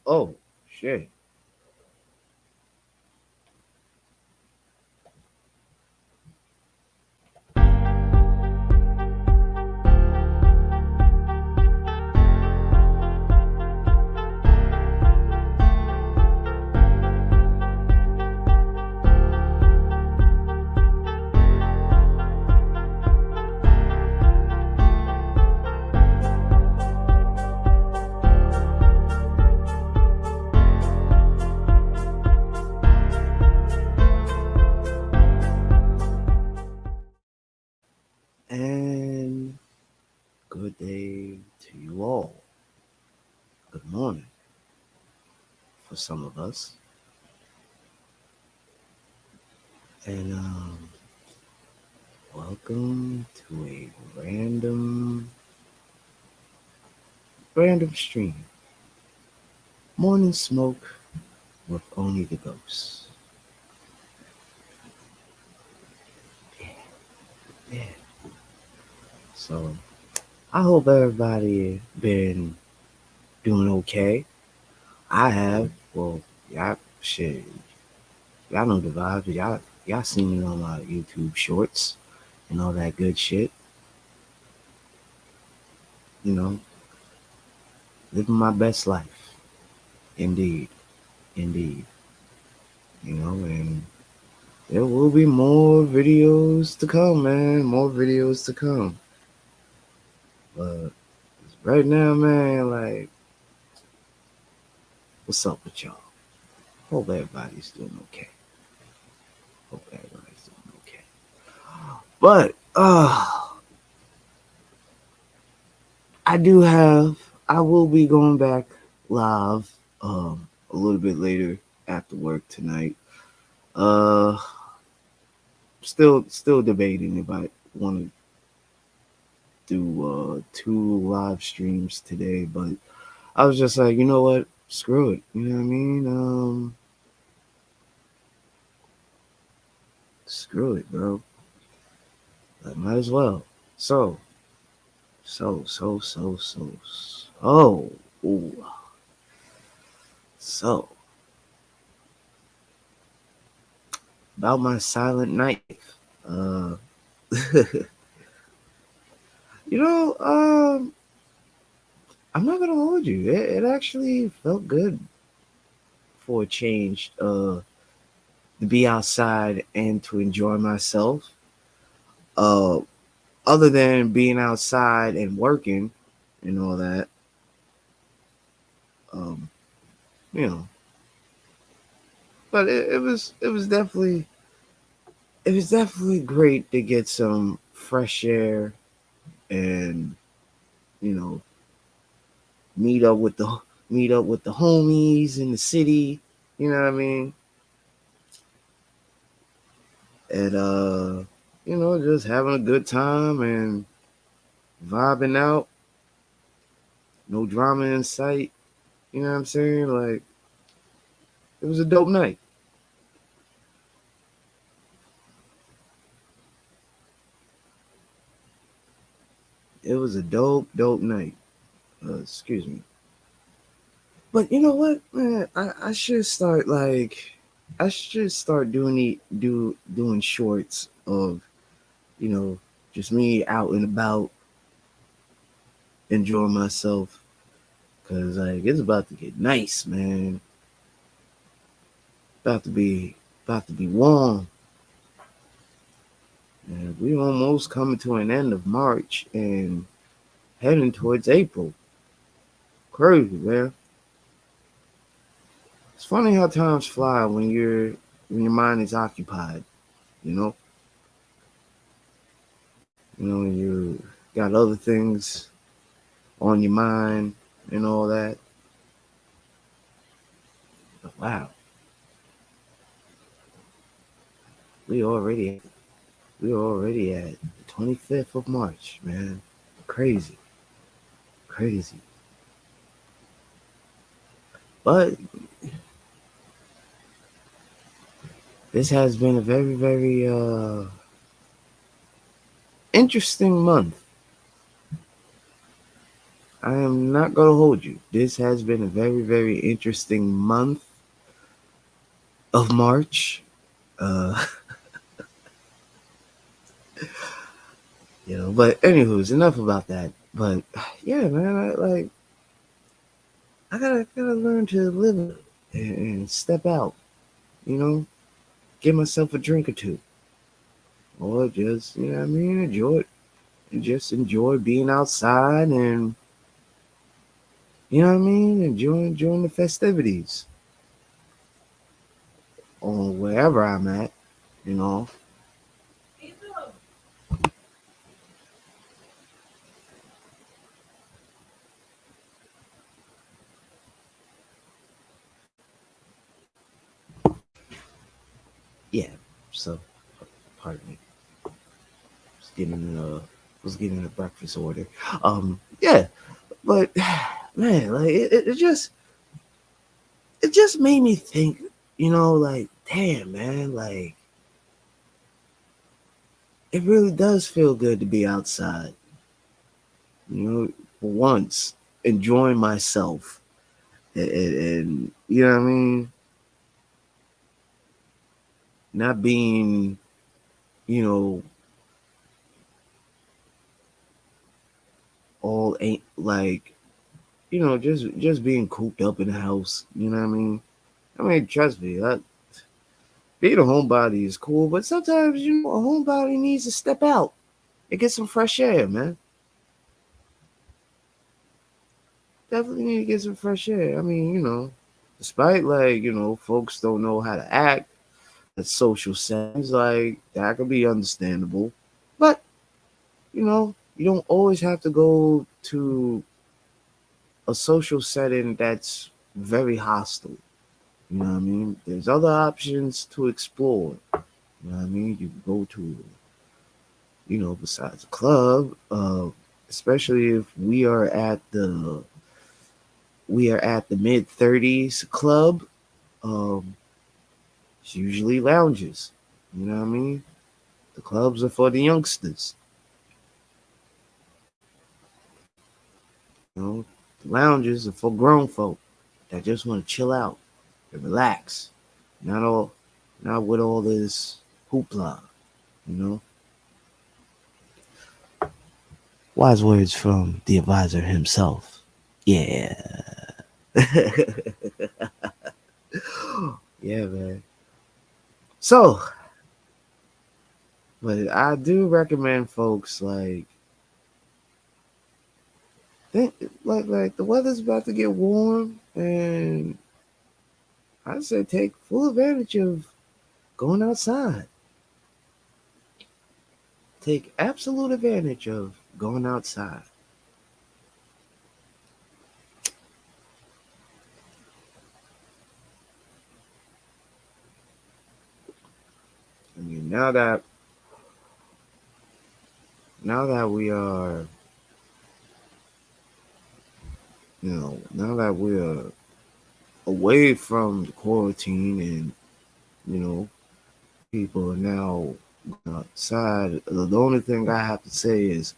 Oh, shit. And good day to you all. Good morning for some of us. And welcome to a random stream. Morning smoke with Oni the Ghost. Yeah, yeah. So I hope everybody been doing okay. I have. Well, y'all shit. Y'all know the vibes. Y'all seen it on my YouTube shorts and all that good shit. You know, living my best life. Indeed. Indeed. And there will be more videos to come, man. More videos to come. But right now, man, like, what's up with y'all? Hope everybody's doing okay. Hope everybody's doing okay. But I will be going back live a little bit later after work tonight. Uh still debating if I want to do two live streams today, but I was just like, you know what? Screw it. You know what I mean? Screw it, bro. I might as well. So, so. Ooh. So, about my silent knife. You know, I'm not gonna hold you. It actually felt good for a change. To be outside and to enjoy myself. Uh, Other than being outside and working and all that. Um, you know, but it was definitely great to get some fresh air and you know meet up with the meet up with the homies in the city. You know what I mean? And just having a good time and vibing out. No drama in sight. You know what I'm saying? Like it was a dope night. It was a dope night. Excuse me. But you know what, man? I should start doing shorts of you know just me out and about enjoying myself because like it's about to get nice, man. About to be warm, and we almost coming to an end of March and heading towards April. Crazy, man. It's funny how times fly when your mind is occupied. You know, when you got other things on your mind and all that. But wow, we already we're already at the 25th of March, man. Crazy, crazy. But this has been a very interesting month. I am not going to hold you. This has been a very, very interesting month of March. Uh, but anywho's enough about that. But yeah, man, I gotta learn to live and step out. You know, get myself a drink or two, or just what I mean, enjoy it. And just enjoy being outside and what I mean, enjoying the festivities or wherever I'm at. You know, yeah. So, pardon me. Was getting a breakfast order. Yeah, but man, like it just made me think. Like damn, man, like it really does feel good to be outside. For once, enjoying myself, and you know what I mean, not being, you know, all ain't like, just being cooped up in the house. You know what I mean? I mean, trust me, being a homebody is cool, but sometimes a homebody needs to step out and get some fresh air, man. Definitely need to get some fresh air. I mean, despite like folks don't know how to act at social settings, like that could be understandable, but you don't always have to go to a social setting that's very hostile. You know what I mean? There's other options to explore. You know what I mean? You can go to, besides a club, especially if we are at the mid 30s club. Um, it's usually lounges. You know what I mean? The clubs are for the youngsters. The lounges are for grown folk that just want to chill out and relax. Not all, not with all this hoopla. You know. Wise words from the advisor himself. Yeah. Yeah, man. So, but I do recommend folks think like the weather's about to get warm, and I say take full advantage of going outside. Take absolute advantage of going outside. I mean, now that we are, now that we are away from the quarantine and you know people are now outside. The only thing I have to say is,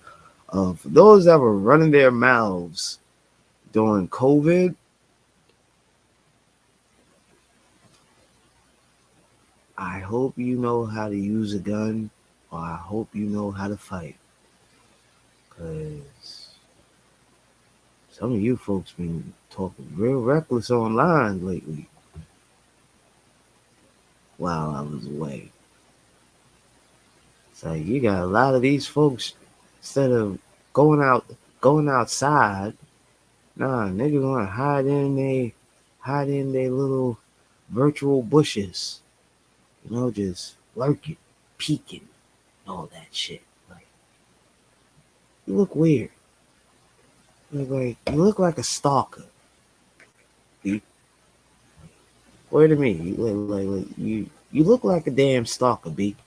for those that were running their mouths during COVID, I hope you know how to use a gun, or I hope you know how to fight, because some of you folks been talking real reckless online lately while I was away. It's like you got a lot of these folks, instead of going outside. Nah, niggas wanna hide in they little virtual bushes. Just lurking, peeking, all that shit. Like you look weird. You look like a stalker. You, word to me, you look like a damn stalker, B.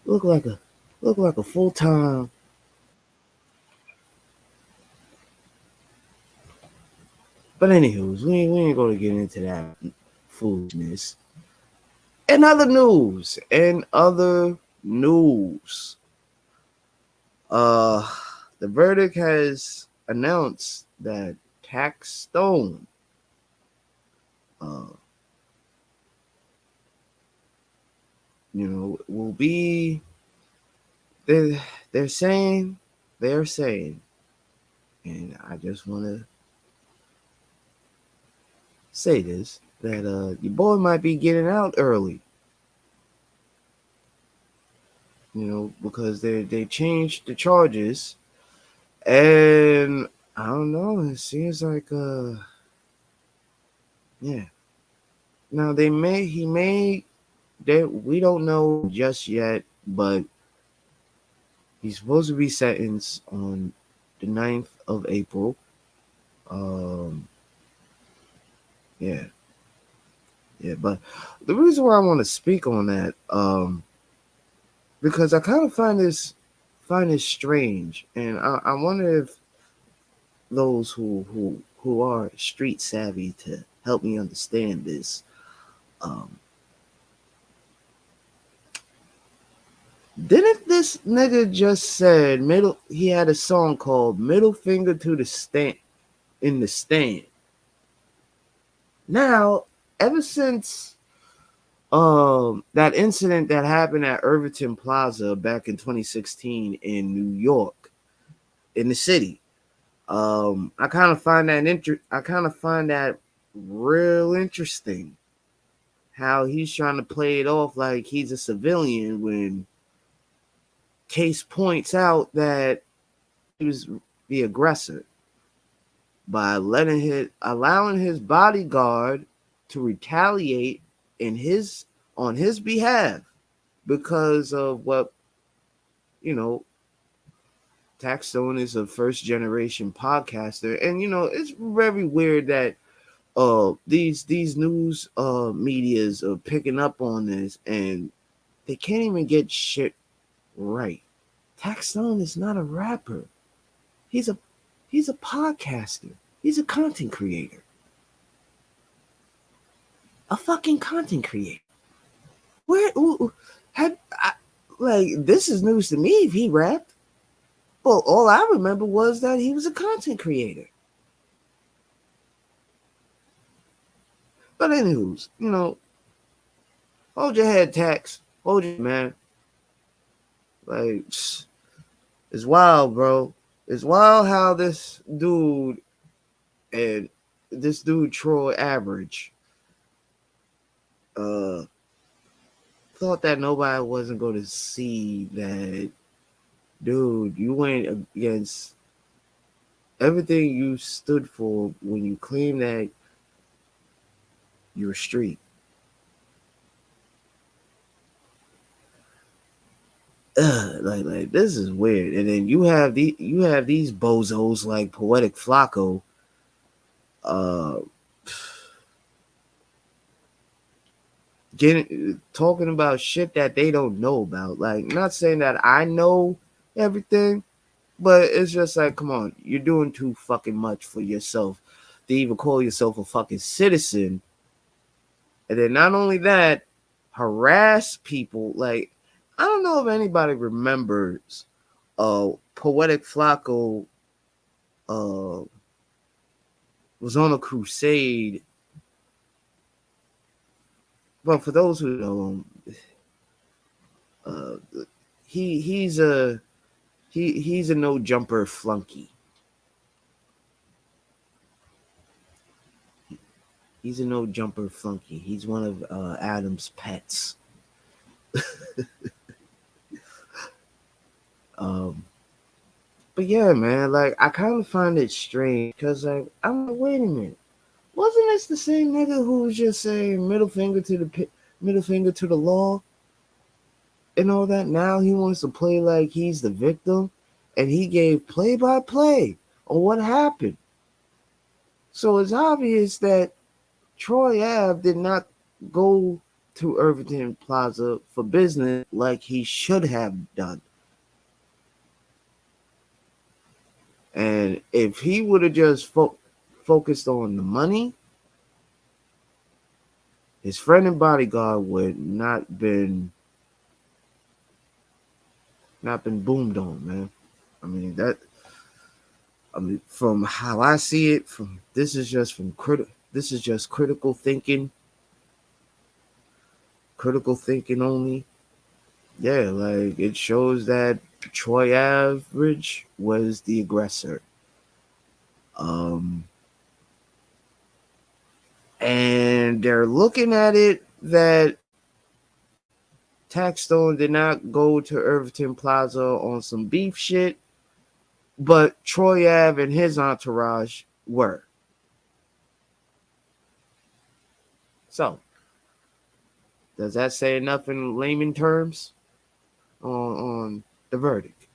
You look like a full time. But anywho's, we ain't gonna get into that foolishness. In other news, uh the verdict has announced that Tax Stone, uh, will be. They're saying, and I just want to say this, that your boy might be getting out early. Because they changed the charges, and I don't know. It seems like yeah. Now he may we don't know just yet, but he's supposed to be sentenced on the 9th of April. Um, yeah, yeah. But the reason why I want to speak on that, because I kind of find this strange, and I wonder if those who are street savvy to help me understand this. Um, didn't this nigga just said middle? He had a song called "Middle Finger to the Stand" in the stand. Now, ever since that incident that happened at Irvington Plaza back in 2016 in New York, in the city, I kind of find that real interesting. How he's trying to play it off like he's a civilian when case points out that he was the aggressor by allowing his bodyguard to retaliate on his behalf because of what you know Tax Stone is a first generation podcaster, and it's very weird that these news medias are picking up on this, and they can't even get shit right. Tax Stone is not a rapper. He's a podcaster. He's a content creator. A fucking content creator. Where had I, like this is news to me if he rapped. Well, all I remember was that he was a content creator. But anywho's, hold your head, Tax. Hold your man. Like it's wild, bro. It's wild how this dude Troy Average uh thought that nobody wasn't going to see that, dude, you went against everything you stood for when you claimed that you're street. Like this is weird. And then you have these bozos like Poetic Flacco, uh, talking about shit that they don't know about. Like, not saying that I know everything, but it's just like, come on, you're doing too fucking much for yourself to even call yourself a fucking citizen. And then not only that, harass people. Like, I don't know if anybody remembers Poetic Flacco was on a crusade. But for those who know him, he's a no jumper flunky. He's a no jumper flunky. He's one of Adam's pets. But yeah, man, like I kind of find it strange because like I'm like, wait a minute, wasn't this the same nigga who was just saying middle finger to the law and all that? Now he wants to play like he's the victim, and he gave play by play on what happened. So it's obvious that Troy Ave did not go to Irvington Plaza for business like he should have done. And if he would have just focused on the money, his friend and bodyguard would not been boomed on, man. I mean that I mean, from how I see it, from this is just critical thinking only. Yeah, like it shows that Troy Average was the aggressor. Um, and they're looking at it that Taxstone did not go to Irvington Plaza on some beef shit, but Troy Ave and his entourage were. So, does that say enough in layman terms on the verdict?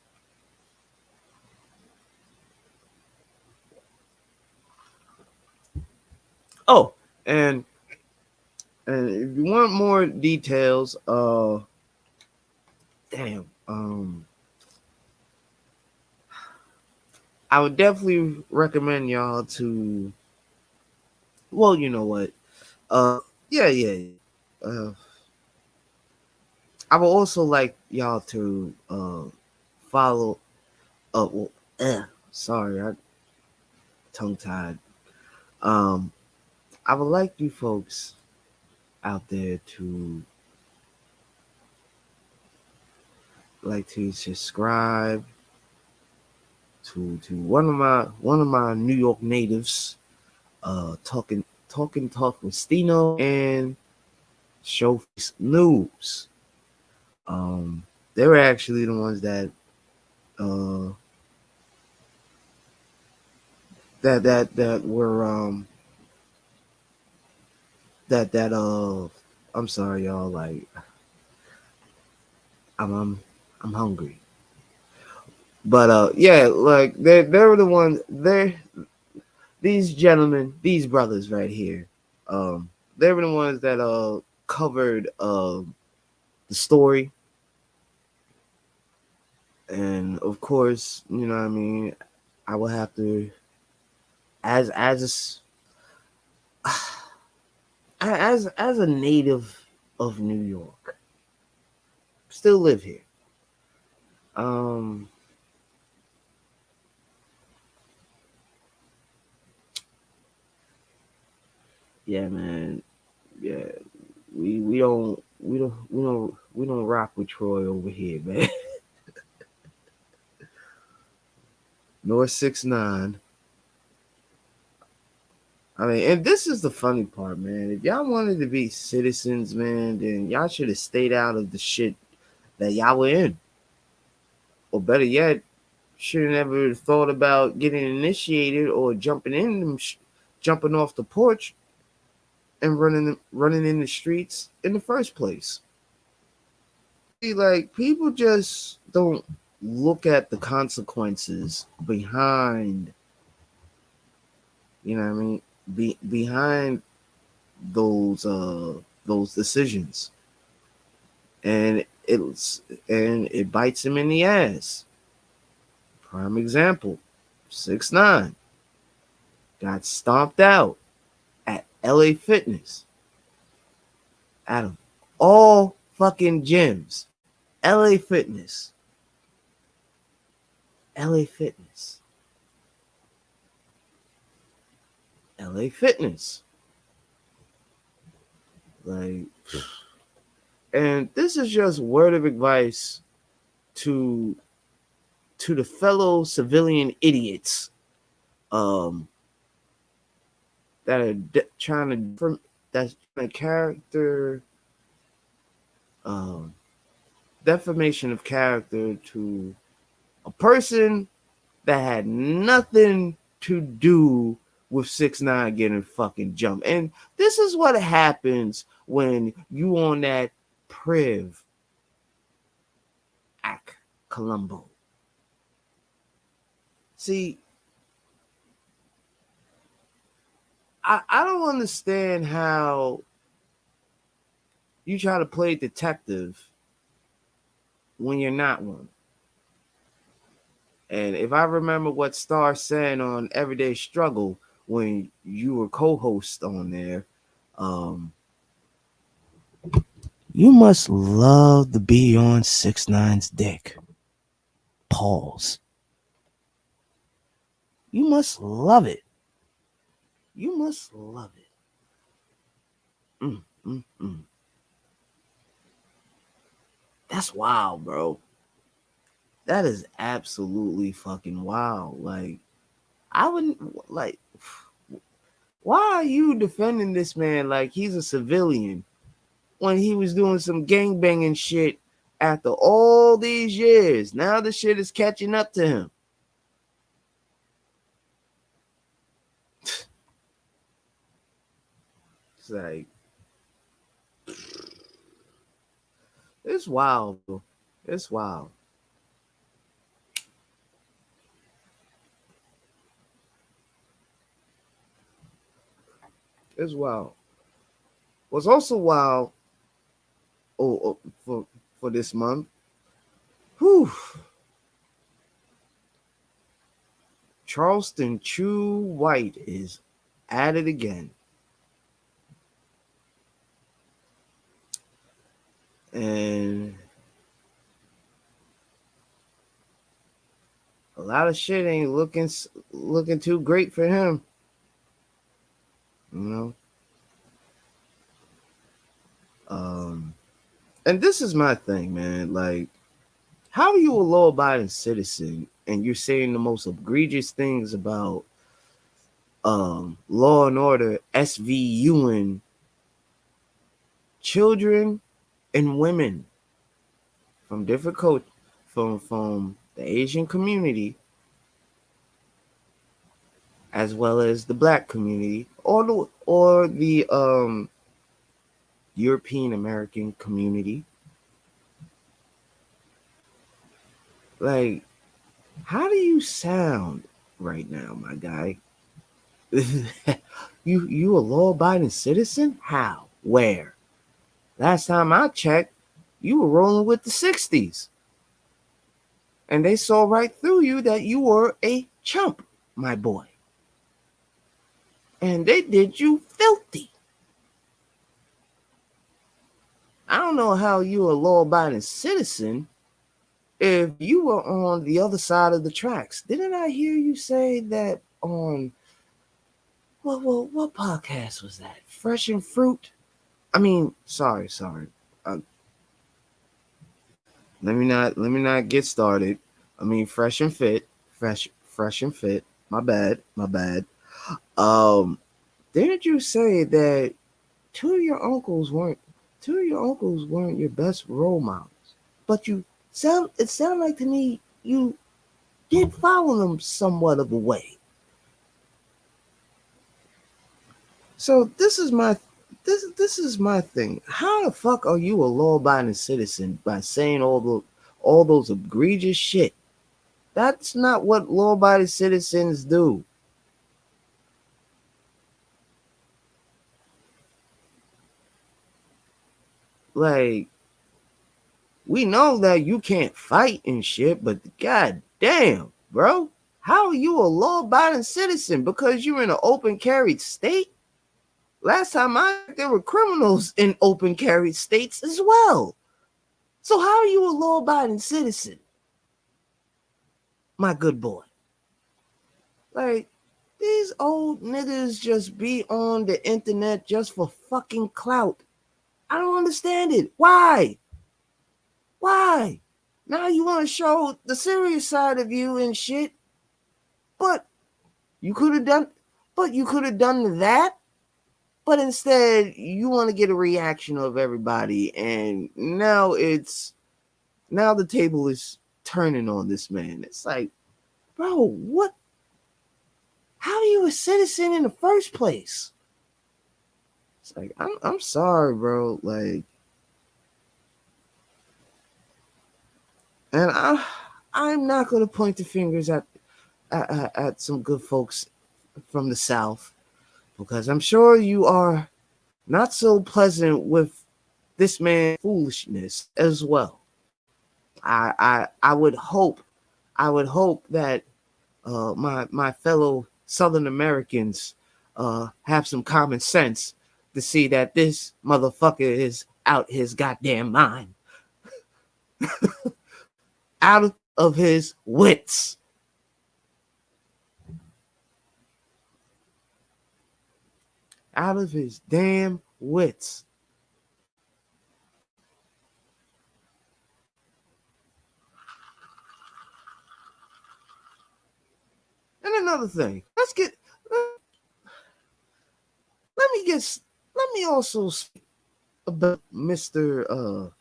Oh, and and if you want more details, damn, I would definitely recommend y'all to. Well, you know what? Yeah. Uh, I would also like y'all to follow. Well, sorry, I tongue tied. Um, I would like you folks out there to subscribe to one of my New York natives, talking talk with Stino and Showface News. They were actually the ones uh that were that I'm sorry y'all, like I'm hungry. But yeah, like they were the ones, these gentlemen, these brothers right here. They were the ones that covered the story. And of course, you know what I mean, I will have to, as as a native of New York, still live here. Um, yeah, man. Yeah, we don't rock with Troy over here, man. Nor 6ix9ine. I mean, and this is the funny part, man. If y'all wanted to be citizens, man, then y'all should have stayed out of the shit that y'all were in. Or better yet, should have never thought about getting initiated or jumping off the porch and running in the streets in the first place. See, like people just don't look at the consequences behind, you know what I mean, behind those decisions, and it bites him in the ass. Prime example: 6ix9ine got stomped out at LA Fitness, out of all fucking gyms. LA Fitness, LA Fitness, LA Fitness. Like, and this is just word of advice to the fellow civilian idiots um that are that's trying to character um defamation of character to a person that had nothing to do with 6ix9ine getting fucking jumped. And this is what happens when you on that priv act Columbo. See, I don't understand how you try to play detective when you're not one. And if I remember what Star said on Everyday Struggle when you were co-host on there, um, you must love to be on 6ix9ine's dick. Pause. You must love it. You must love it. That's wild, bro. That is absolutely fucking wild. Like, I wouldn't like. Why are you defending this man like he's a civilian when he was doing some gangbanging shit after all these years? Now the shit is catching up to him. It's like, it's wild, bro. It's wild. It's wild. What's also wild, for this month, whew, Charleston Chew White is at it again. And a lot of shit ain't looking too great for him. You know? And this is my thing, man. Like, how are you a law-abiding citizen and you're saying the most egregious things about Law and Order SVUing children and women from different from the Asian community as well as the black community or the European American community? Like, how do you sound right now, my guy? you a law-abiding citizen? How? Where? Last time I checked, you were rolling with the 60s. And they saw right through you that you were a chump, my boy. And they did you filthy. I don't know how you a law-abiding citizen if you were on the other side of the tracks. Didn't I hear you say that on what podcast was that? Fresh and Fruit? I mean, sorry. Let me not get started. I mean, Fresh and Fit. Fresh and Fit. My bad. Didn't you say that two of your uncles weren't your best role models? But it sounded like to me you did follow them somewhat of a way. So this is my thing. How the fuck are you a law-abiding citizen by saying all those egregious shit? That's not what law-abiding citizens do. Like, we know that you can't fight and shit, but god damn, bro, how are you a law-abiding citizen? Because you're in an open carried state? Last time there were criminals in open carried states as well. So how are you a law-abiding citizen, my good boy? Like, these old niggas just be on the internet just for fucking clout. I don't understand it. Why? Now you want to show the serious side of you and shit, but you could have done that. But instead, you want to get a reaction of everybody, and now the table is turning on this man. It's like, bro, what? How are you a citizen in the first place? It's like, I'm sorry, bro. Like, and I'm not gonna point the fingers at some good folks from the South, because I'm sure you are not so pleasant with this man's foolishness as well. I would hope that my fellow Southern Americans have some common sense to see that this motherfucker is out his goddamn mind, out of his wits. out of his damn wits. And another thing, let me get let me also speak about Mr.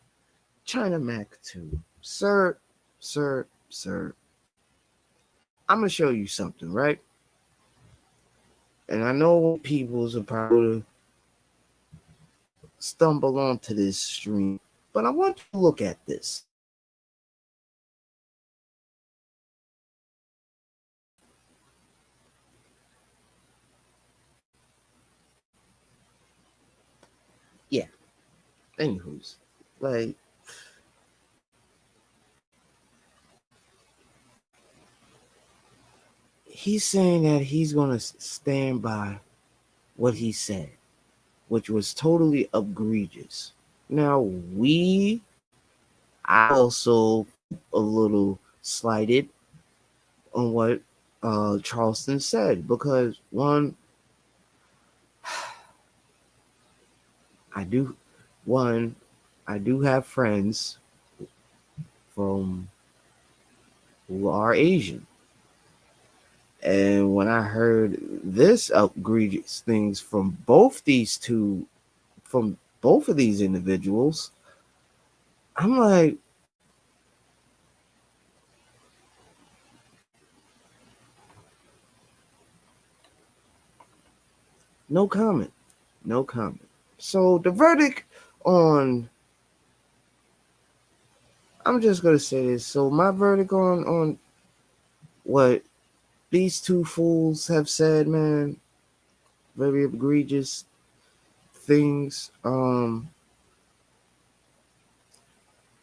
China Mac too. Sir, I'm gonna show you something, right? And I know people's are probably stumble onto this stream, but I want you to look at this. Yeah, anywho's like he's saying that he's gonna stand by what he said, which was totally egregious. Now I also a little slighted on what Charleston said because one, I do one, I do have friends from who are Asian. And when I heard this egregious things from both of these individuals, I'm like, no comment, no comment. So the verdict on, I'm just gonna say this. So my verdict on what these two fools have said, man, very egregious things. I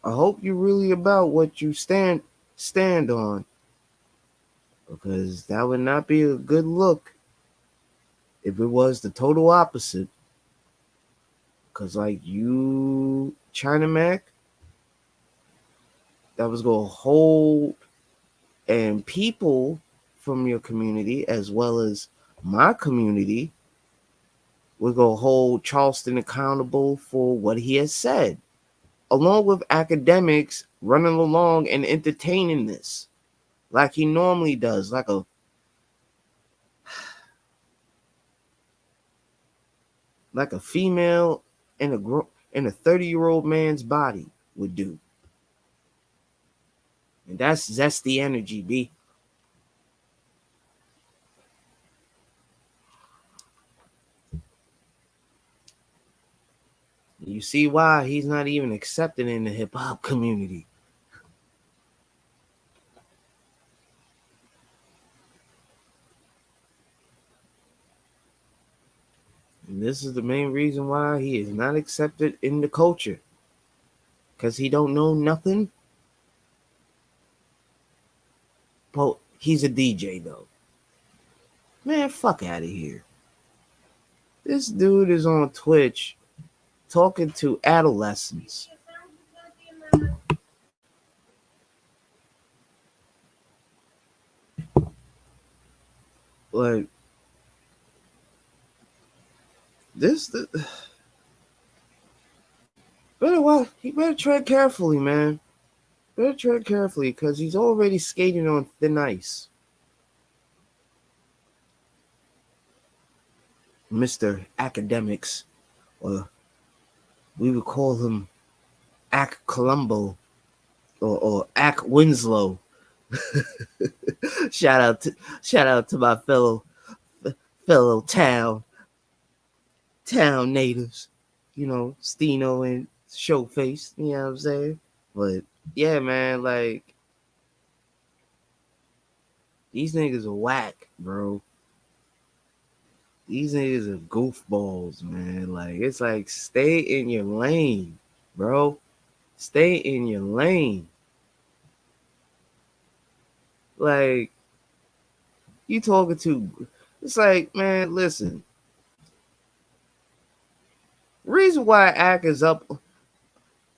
hope you're really about what you stand on, because that would not be a good look if it was the total opposite. Because like you, China Mac, that was gonna hold, and people from your community as well as my community, we're gonna hold Charleston accountable for what he has said, along with academics running along and entertaining this like he normally does, like a female in a 30-year-old man's body would do. And that's zesty energy, B. You see why he's not even accepted in the hip hop community. And this is the main reason why he is not accepted in the culture. Because he don't know nothing. But he's a DJ though. Man, fuck out of here. This dude is on Twitch talking to adolescents. Like this, he better tread carefully, man. Better tread carefully because he's already skating on thin ice. Mr. Academics, or we would call him Ack Columbo or Ack Winslow. shout out to my fellow town natives, Steno and Showface, you know what I'm saying? But yeah, man, like these niggas are whack, bro. These niggas are goofballs, man. Like it's like stay in your lane, bro. Stay in your lane. Like you talking to, it's like, man, listen. Reason why Ack is up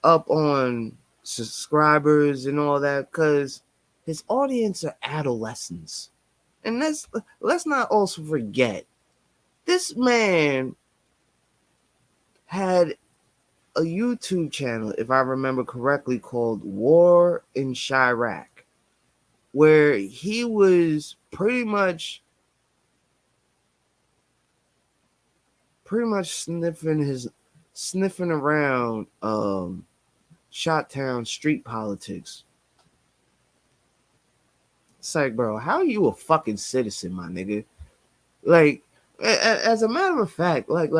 on subscribers and all that, because his audience are adolescents. And let's not also forget, this man had a YouTube channel, if I remember correctly, called War in Chirac, where he was pretty much sniffing around Shottown street politics. It's like, bro, how are you a fucking citizen, my nigga? Like, as a matter of fact, like,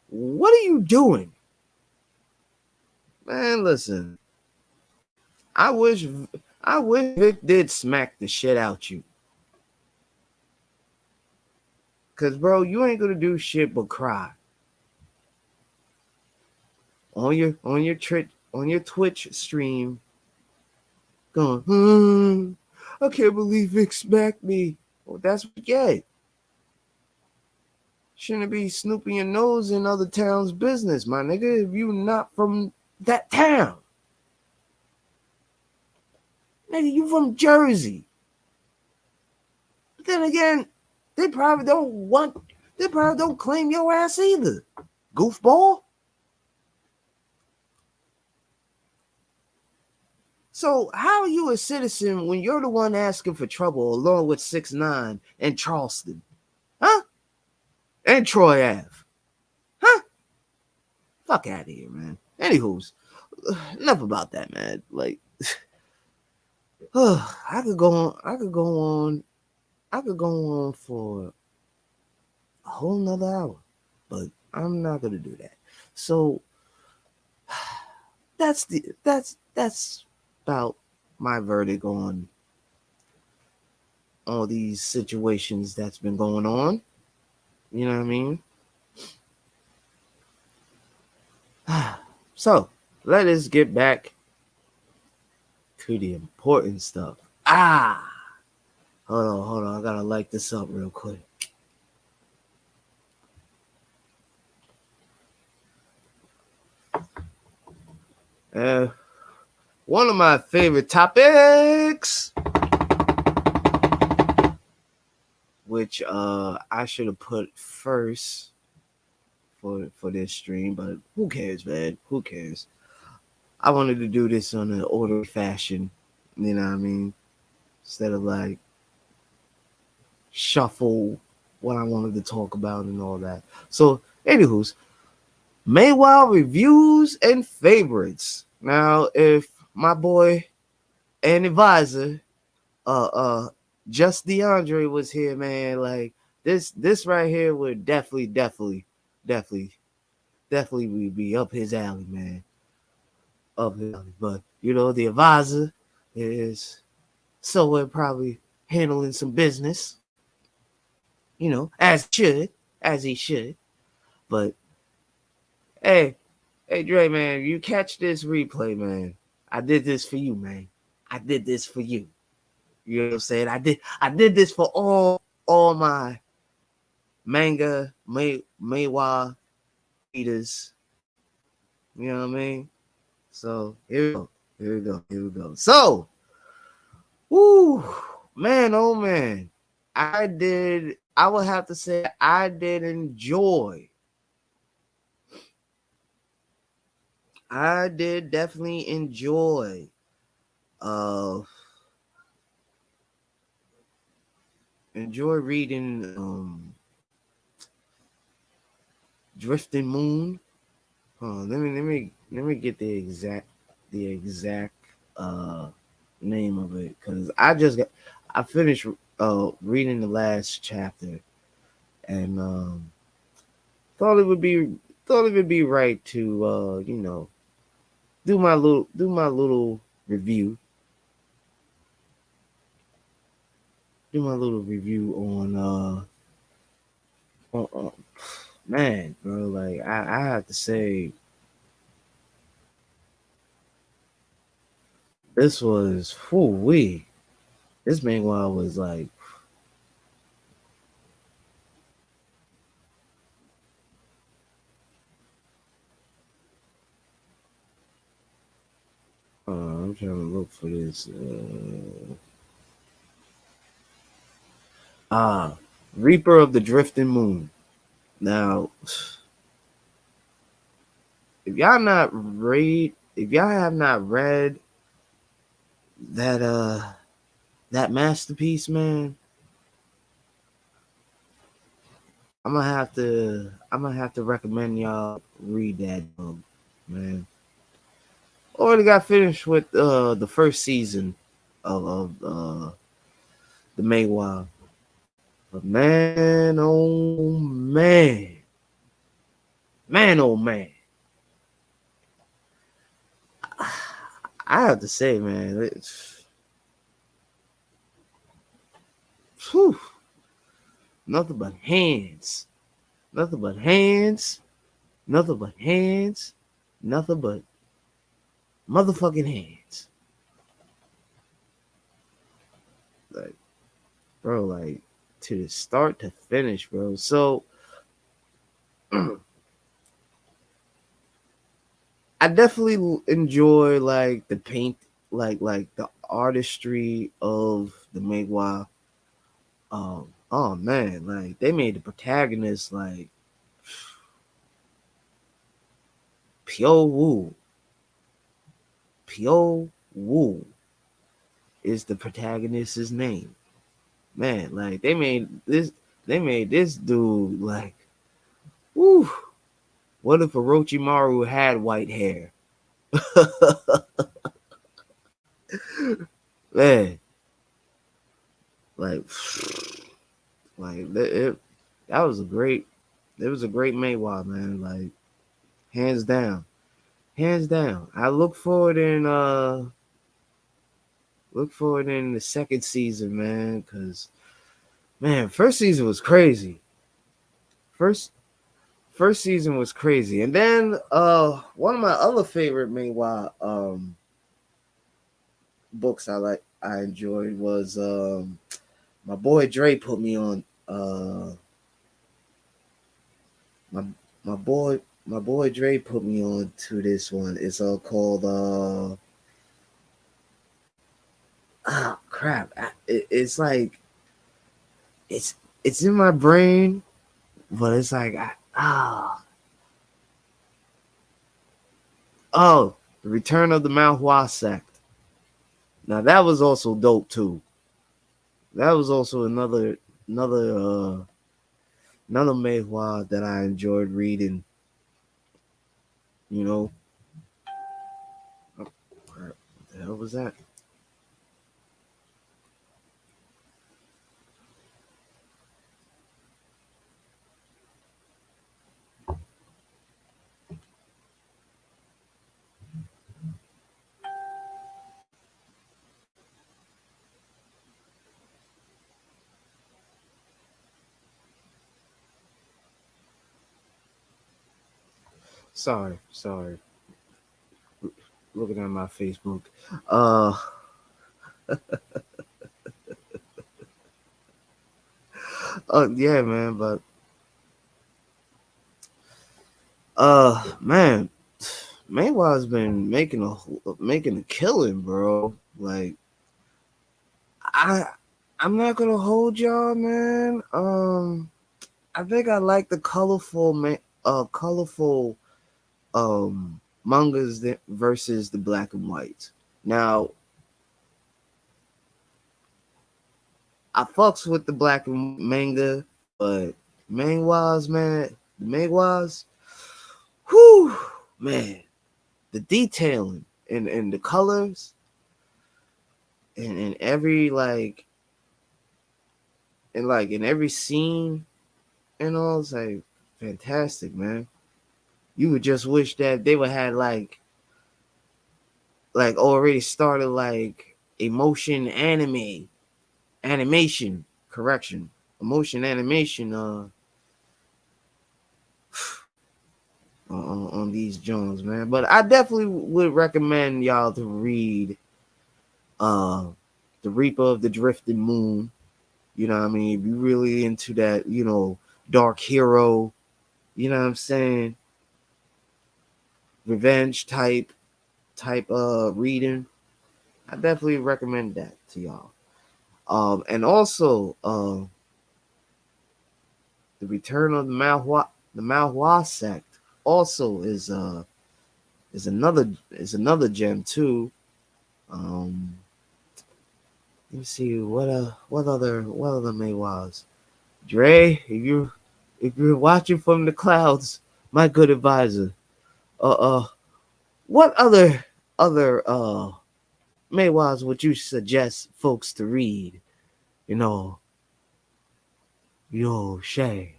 what are you doing? Man, listen. I wish Vic did smack the shit out you. Cause bro, you ain't gonna do shit but cry. On your Twitch stream, going, I can't believe Vic smacked me. Well, that's what you get. Shouldn't be snooping your nose in other towns' business, my nigga, if you not from that town. Nigga, you from Jersey. But then again, they probably don't claim your ass either. Goofball. So how are you a citizen when you're the one asking for trouble along with 6ix9ine and Charleston? Huh? And Troy Ave. Huh? Fuck out of here, man. Anywho's, enough about that, man. Like, I could go on for a whole nother hour, but I'm not gonna do that. So that's about my verdict on all these situations that's been going on. You know what I mean? So let us get back to the important stuff. Hold on. I gotta light this up real quick. One of my favorite topics, which I should have put first for this stream, but who cares, man? Who cares? I wanted to do this on an orderly fashion, you know what I mean? Instead of like shuffle what I wanted to talk about and all that. So, anywho's, Manhwa Reviews and Favorites. Now, if my boy and advisor, just DeAndre was here, man, like this right here would definitely would be up his alley, man. Up his alley. But you know, the advisor is somewhere probably handling some business, you know, as he should. But hey, Dre, man, you catch this replay, man. I did this for you, man. I did this for you. You know what I'm saying? I did this for all my manga Manhwa readers. You know what I mean? So here we go. So, woo, man, oh man. I will have to say I did enjoy. I did definitely enjoy reading Drifting Moon. Let me get the exact name of it, because I finished reading the last chapter, and thought it would be right to you know, do my little review. Do my little review on man, bro. Like I have to say, this was whoo-wee. This manhwa was like, I'm trying to look for this. Reaper of the Drifting Moon. Now, if y'all have not read that that masterpiece, man, I'm gonna have to recommend y'all read that, man. Already got finished with the first season of the Manhwa. But man, oh man, man, oh man, I have to say, man, it's whew, nothing but hands, nothing but hands, nothing but hands, nothing but motherfucking hands. Like, bro, like to start to finish, bro. So I definitely enjoy like the paint, like the artistry of the Megwa. Oh man, like they made the protagonist like Pyo Woo. Pyo Woo is the protagonist's name. Man, like they made this dude like, woo. What if Orochimaru had white hair? Man, like, that was a great, it was a great Maywa, man. Like, hands down, hands down. I look forward in the second season, man, because man, first season was crazy. First first season was crazy, and then one of my other favorite Maywa books I enjoyed was my boy Dre put me on my my boy Dre put me on to this one. It's called crap. It's like it's it's in my brain, but it's like oh, the Return of the Manhwa Sect. Now that was also dope too. That was also another another manhwa that I enjoyed reading. You know, oh, crap, what the hell was that? Sorry. Looking at my Facebook. Uh, yeah, man. But man, Mayweather's been making a killing, bro. Like I, I'm not gonna hold y'all, man. I think I like the colorful mangas versus the black and white. Now I fucks with the black and manga, but manhwas, man, the manhwas, whew, man, the detailing and the colors and every like in every scene and all, it's like fantastic, man. You would just wish that they would had like already started like emotion animation correction emotion animation on these Jones, man. But I definitely would recommend y'all to read uh The Reaper of the Drifting Moon. You know what I mean? If you really into that, dark hero, you know what I'm saying? Revenge type reading. I definitely recommend that to y'all. And also The Return of the Malhua Sect also is Is another gem too. Um, let me see what other Maywas. Dre, if you're watching from the clouds, my good advisor. Uh what other Maywas would you suggest folks to read? You know, Shay,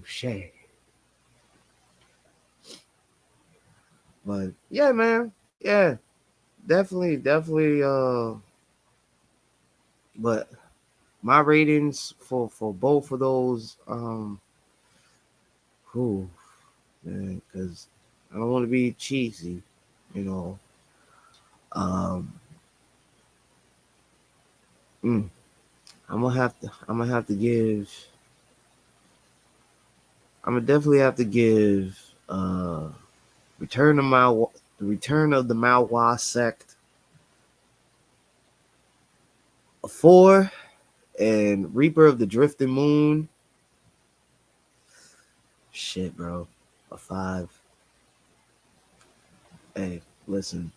Shay. But yeah, man, yeah, definitely. But my ratings for both of those, who, man, because I don't want to be cheesy, you know. Um, mm, I'm gonna give. I'm gonna definitely have to give. Return of Mal, the Return of the Malwa Sect a 4, and Reaper of the Drifting Moon. Shit, bro, a 5. Hey, listen,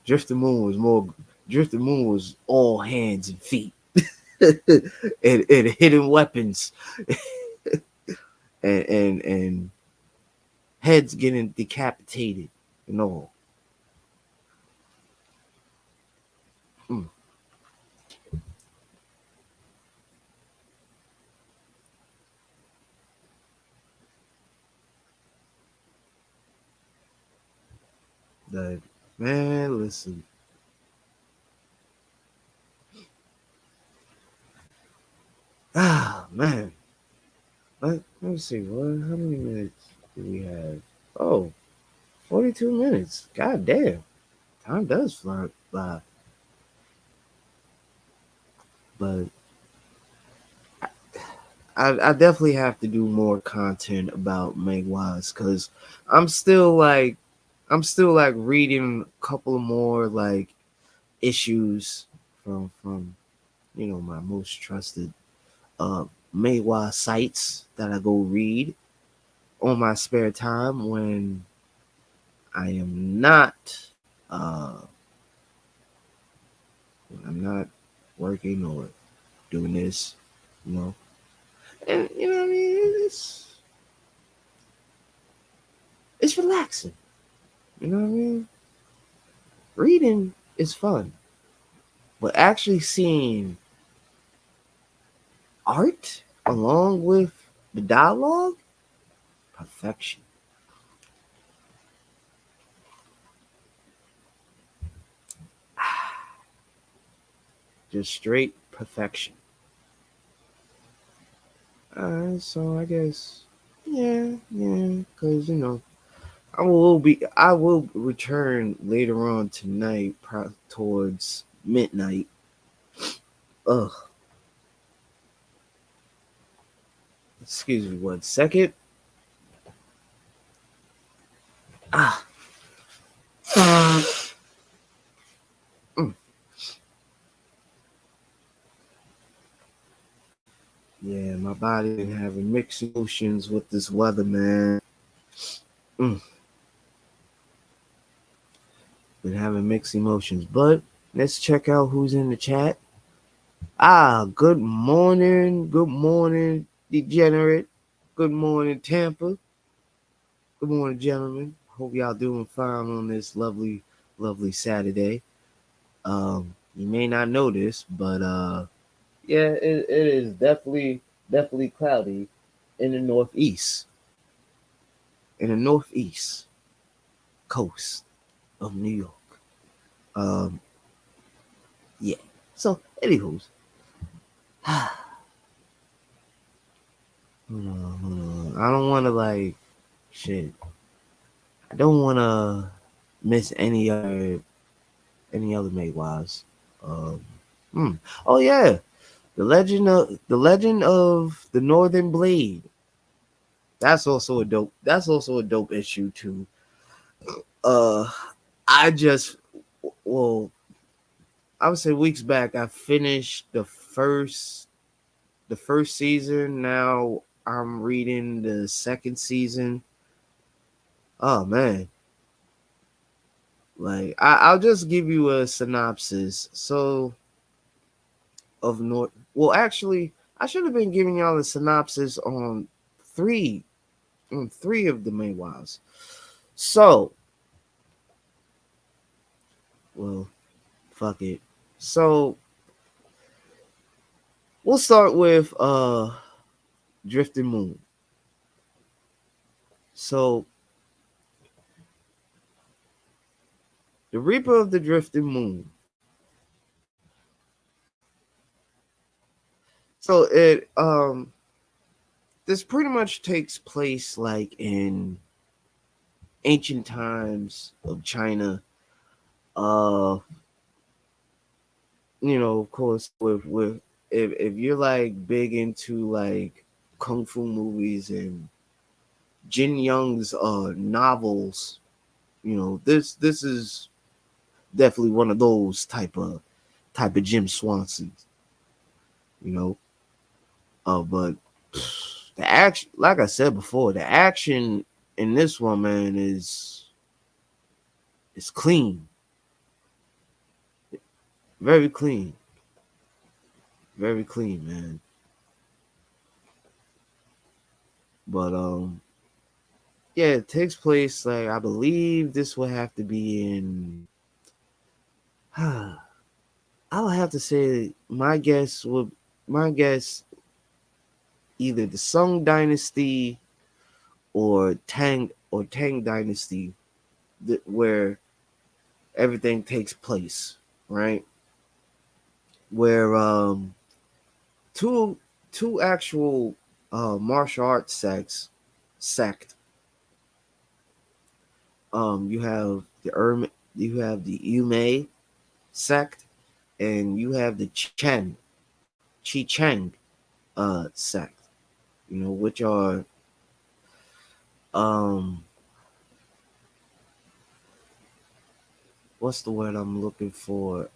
Drifting Moon was more. Drifting Moon was all hands and feet, and hidden weapons, and heads getting decapitated. You know, mm, the man. Listen, man. Let me see. What? How many minutes do we have? Oh, 42 minutes. God damn. Time does fly by. But I definitely have to do more content about Meg Wise because I'm still like reading a couple of more like issues from my most trusted Maywa sites that I go read on my spare time when I am not uh when I'm not working or doing this, you know. And you know what I mean? It's relaxing. You know what I mean? Reading is fun. But actually seeing art along with the dialogue, perfection. Just straight perfection. So I guess yeah, because I will return later on tonight towards midnight. Ugh, excuse me 1 second. Ah, mm. Yeah, my body been having mixed emotions with this weather, man. Mm, been having mixed emotions, but let's check out who's in the chat. Good morning, degenerate. Good morning, Tampa. Good morning, gentlemen. Hope y'all doing fine on this lovely Saturday. You may not know this, but yeah, it is definitely cloudy in the northeast, in the northeast coast of New York. Um, yeah. So, anywho's, I don't want to like shit. I don't want to miss any other mate wise. Um, hmm. Oh yeah, the legend of the Northern Blade. That's also a dope. That's also a dope issue too. Uh, I just well, I would say weeks back I finished the first season. Now I'm reading the second season. Oh man. Like I'll just give you a synopsis. So of North. Well, actually, I should have been giving y'all a synopsis three three of the manhwas. So, well, fuck it. So we'll start with Drifting Moon. So the Reaper of the Drifting Moon. So this pretty much takes place like in ancient times of China. Uh of course, with if you're like big into like kung fu movies and Jin Young's novels, this is definitely one of those type of Jim Swansons, you know. But the action, like I said before, the action in this one, man, is clean, very clean, very clean, man. But yeah, it takes place like I believe this will have to be in. I would have to say my guess either the Song Dynasty or Tang Dynasty, where everything takes place, right? Where two two actual martial arts sect. You have you have the Yume sect, and you have the Chi Chang sect. Which are um what's the word I'm looking for?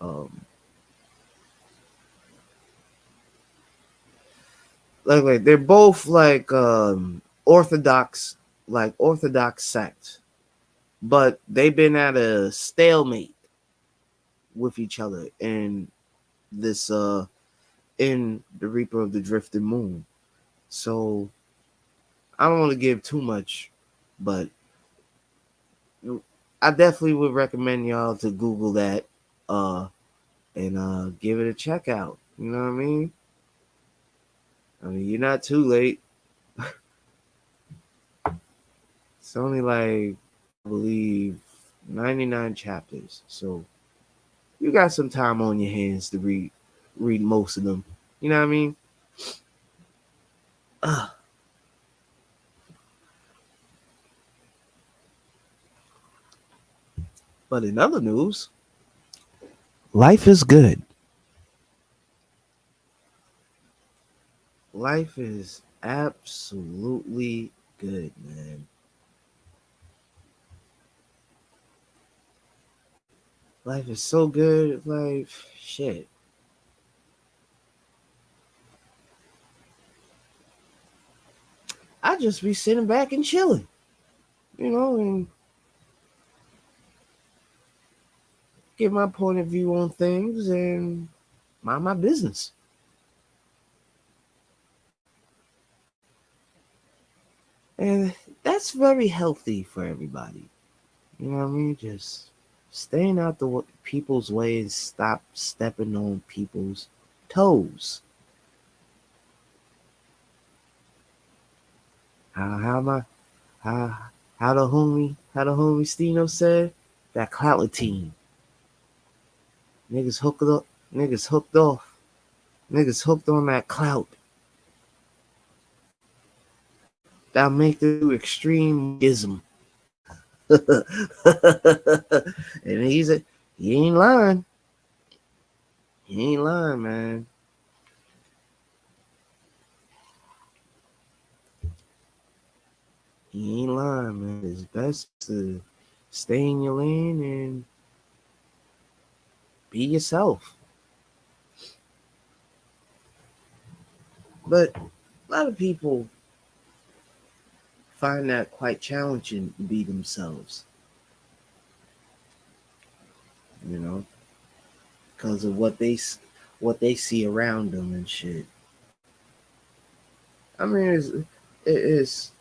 Like they're both like orthodox sect, but they've been at a stalemate with each other this in the Reaper of the Drifting Moon. So I don't want to give too much, but I definitely would recommend y'all to Google that and give it a check out. You know what I mean? I mean, you're not too late. It's only like I believe 99 chapters. So you got some time on your hands to read most of them. You know what I mean? Uh, but in other news, life is good. Life is absolutely good, man. Life is so good. Like, shit. I just be sitting back and chilling, and get my point of view on things and mind my business. And that's very healthy for everybody. You know what I mean? Just staying out the people's way and stop stepping on people's toes. How my how how the homie Stino said that clout team. Niggas hooked up, niggas hooked off, niggas hooked on that clout. That make them do extreme ism. And he ain't lying. He ain't lying, man. He ain't lying, man. It's best to stay in your lane and be yourself. But a lot of people find that quite challenging to be themselves, you know, because of what they see around them and shit. I mean, it's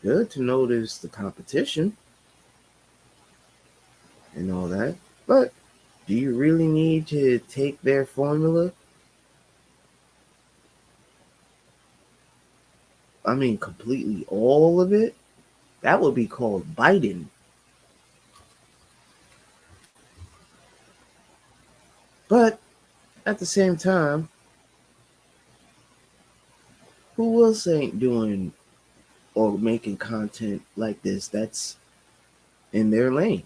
good to notice the competition and all that, but do you really need to take their formula? I mean, completely all of it? That would be called biting. But at the same time, who else ain't doing or making content like this that's in their lane?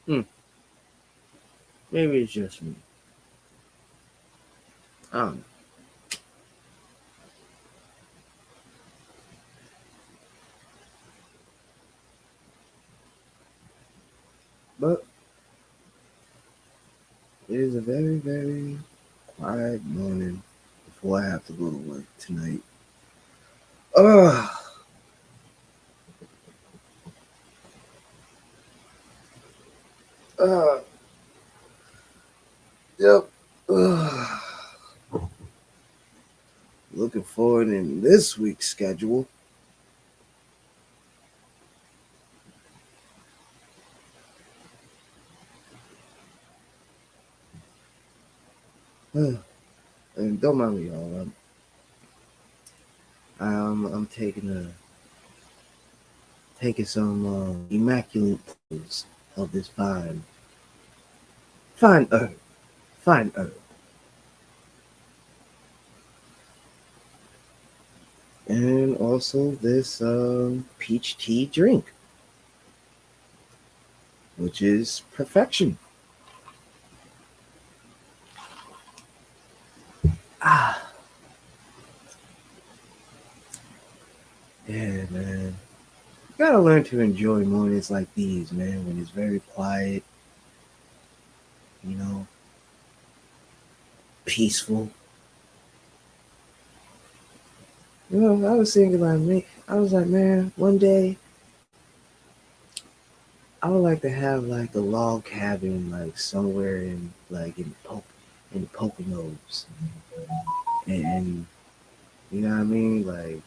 Hmm, maybe it's just me. I don't know. But it is a very, very quiet morning before I have to go to work tonight. Ugh. Uh, yep. Ugh. Looking forward in this week's schedule. And don't mind me, y'all. I'm taking some immaculate photos of this fine herb, fine herb, and also this peach tea drink, which is perfection. Ah, yeah, man. You gotta learn to enjoy mornings like these, man, when it's very quiet, you know, peaceful. You know, I was thinking like me. I was like, man, one day I would like to have like a log cabin, like somewhere in the Poconos, and you know what I mean, like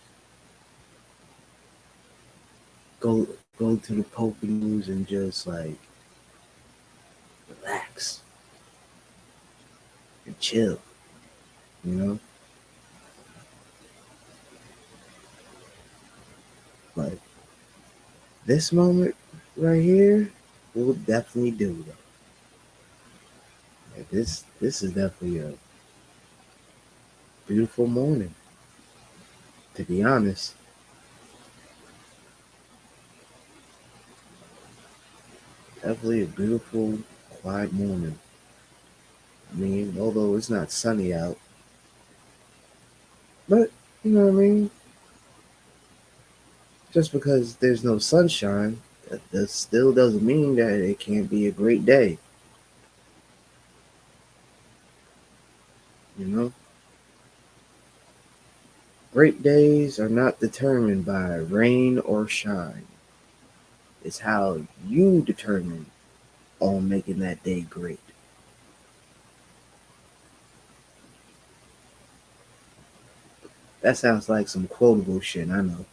go go to the Poconos and just like relax and chill, you know. Like this moment right here will definitely do though. Like this is definitely a beautiful morning. To be honest, definitely a beautiful, quiet morning. I mean, although it's not sunny out, but you know what I mean. Just because there's no sunshine, that still doesn't mean that it can't be a great day. You know, great days are not determined by rain or shine. It's how you determine on making that day great. That sounds like some quotable shit, I know.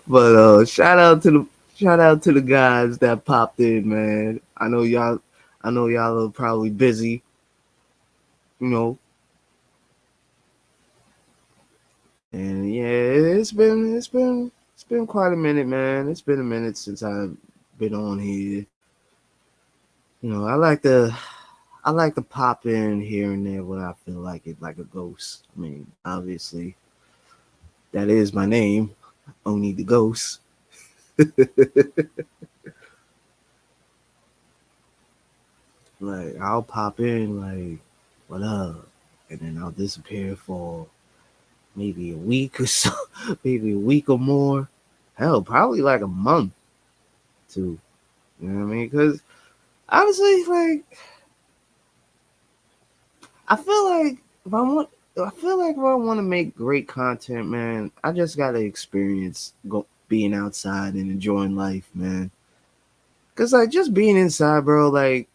But shout out to the guys that popped in, man. I know y'all are probably busy, you know. And yeah, it's been quite a minute, man. It's been a minute since I've been on here. You know, I like to pop in here and there when I feel like it, like a ghost. I mean, obviously, that is my name, Oni the Ghost. Like, I'll pop in, like, what up? And then I'll disappear for maybe a week or so, maybe a week or more. Hell, probably like a month too. You know what I mean? Because honestly, like I feel like if I want, I feel like if I want to make great content, man, I just gotta experience being outside and enjoying life, man. Cause like just being inside, bro, like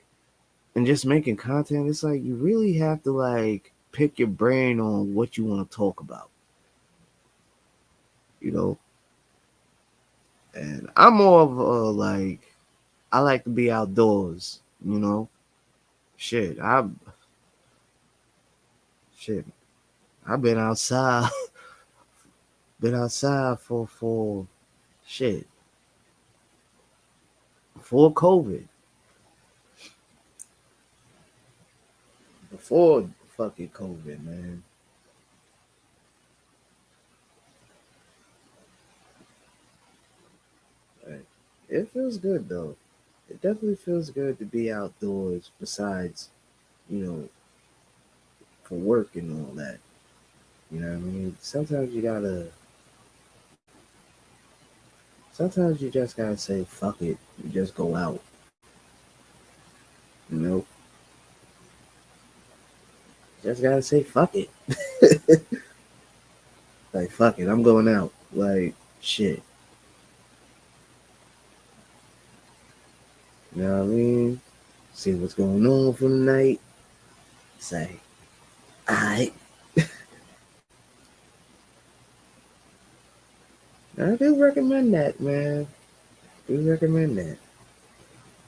and just making content, it's like you really have to like pick your brain on what you want to talk about, you know. And I'm more of a like I like to be outdoors, you know. Shit, shit, I've been outside, been outside for shit before COVID, before fucking COVID, man. Like, it feels good though. It definitely feels good to be outdoors. Besides, you know, for work and all that. You know what I mean? Sometimes you just gotta say fuck it. You just go out. You know, just gotta say fuck it. Like fuck it, I'm going out. Like shit. You know what I mean? See what's going on for the night. Say, alright. I do recommend that, man. Do recommend that.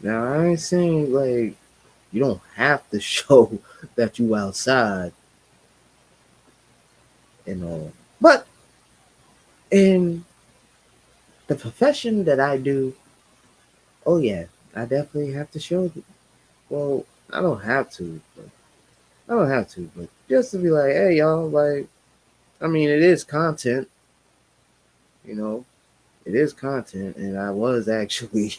Now I ain't saying like you don't have to show that you outside and all. But in the profession that I do, oh yeah, I definitely have to show. Well, I don't have to, but I don't have to, but just to be like, hey y'all, like, I mean, it is content, you know, it is content, and I was actually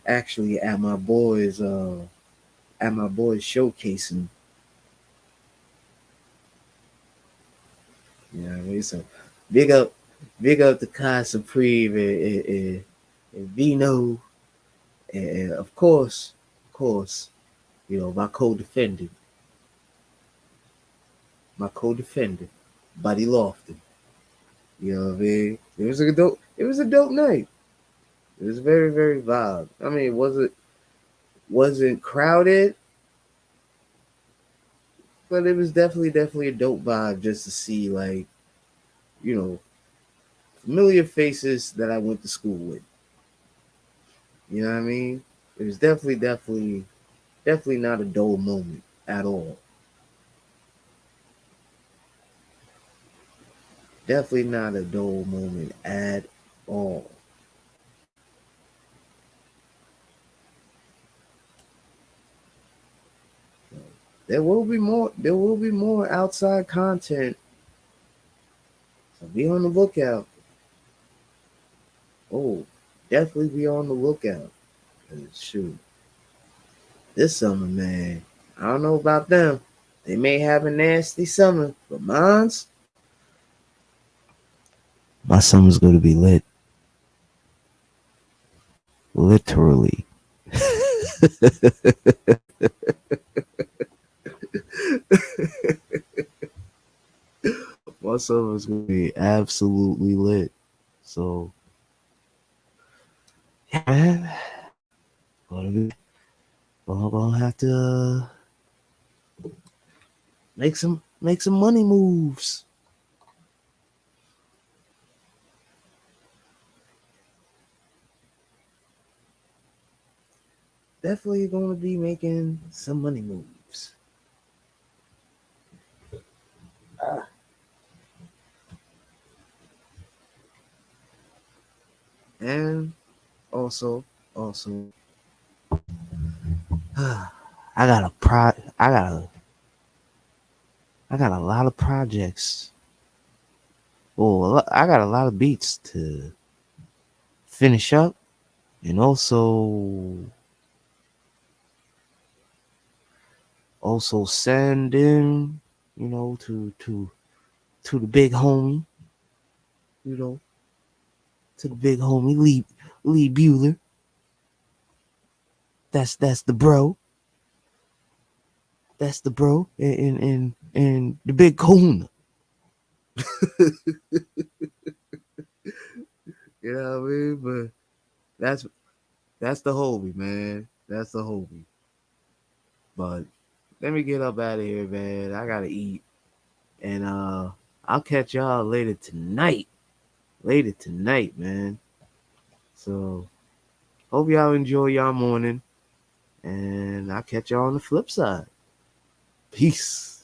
actually at my boys showcasing, you know what I mean? So big up, big up to Kai Supreme and Vino, and of course, you know, my co-defendant, Buddy Lofton. You know what I mean? It was a dope night. It was very, very vibe. I mean, wasn't crowded, but it was definitely a dope vibe just to see like, you know, familiar faces that I went to school with. You know what I mean? It was definitely not a dull moment at all. Definitely not a dull moment at all. There will be more outside content. So be on the lookout. Oh, definitely be on the lookout. 'Cause shoot, this summer, man, I don't know about them. They may have a nasty summer, but my summer's gonna be lit. Literally. My summer's gonna be absolutely lit. So yeah, man, gonna be gonna have to make some money moves. Definitely gonna be making some money moves. Ah, and also, I got a pro. I got a lot of projects. Well, I got a lot of beats to finish up, and also send in, you know, to the big homie, you know, to the big homie Lee Bueller. That's the bro. That's the bro and the big kahuna. You know what I mean? But that's the homie, man. That's the homie. But let me get up out of here, man. I gotta eat. And I'll catch y'all later tonight. Later tonight, man. So hope y'all enjoy y'all morning. And I'll catch y'all on the flip side. Peace.